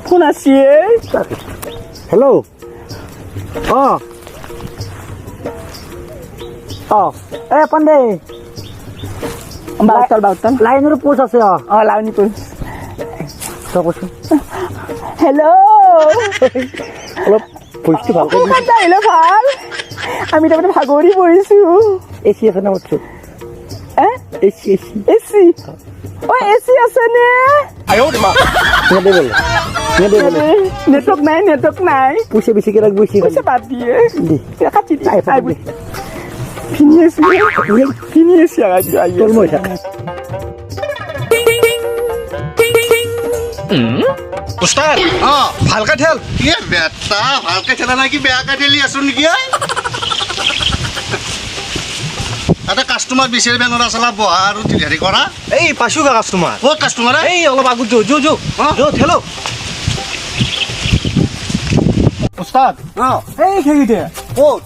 কোন আছে হেল্ল' পাণ্ডে বাউতাল লাইনৰ পোষ্ট আছে লাউনি কোন তই কৈছো হেল্ল' অলপ ভইচটো ভালকৈ আহিলে ভাল আমি তাৰমানে ভাগৰি পৰিছো এচি আছে না কৈছো এচি এচি এচি এচি আছে নে নেটৱৰ্ক নাই পইচা বেছিকৈ লাগব পইচা বাদ দিয়ে কাটি দে ফিনি আছি তোৰ মই থাক উস্তাদ ভালকে ঠেল বেটা ভালকে ঠেলা নাই কি বেয়াকে ঠেলি আছো নেকি এটা কাষ্টমাৰ বিচাৰি বেনৰ আছলা বহা আৰু হেৰি কৰা এই পাইছো গা কাষ্টমাৰ ক'ত কাষ্টমাৰ এই অলপ আগত যো ঠেলো উস্তাদ এই খেগিতে ক'ত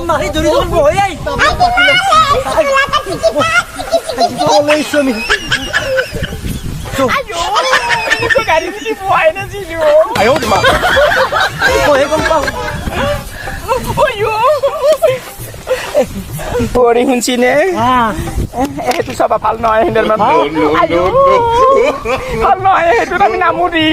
মাৰি ধৰি পৰি শুনছিনে সেইটো চাবা ভাল নহয় হেণ্ডেল মান ভাল নহয় সেইটো আমি নামো দি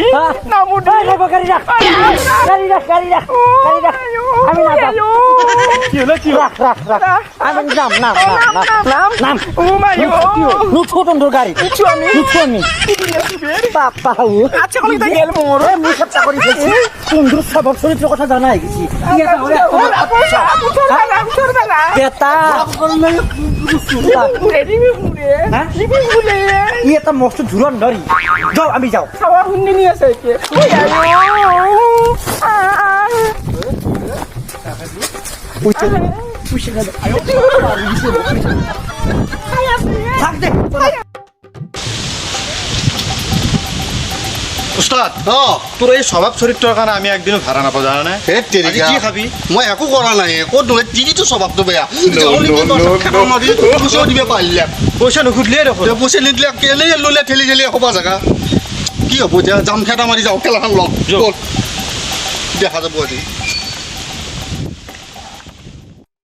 চৰিত্ৰৰ কথা জানাই গেছি ই এটা মস্ত ধুৰণ ধৰি যাও আমি যাও খাওয়া শুনি আছে উস্তাদ তোৰ এই স্বভাৱ চৰিত্ৰৰ কাৰণে আমি একদিনো ভাড়া নাপাওঁ জানানে কি খাবি মই একো কৰা নাই ক'ত নহয় তিৰিটো স্বভাৱটো বেয়া দিব পাৰিলে পইচা নুসুধিলে দেখোন পইচা নিদিলে কেলে ল'লে ঠেলি ঠেলি হ'ব জেগা কি হ'ব এতিয়া জাম খেতা মাৰি যাওঁ খেলাখন লগ দেখা যাব আজি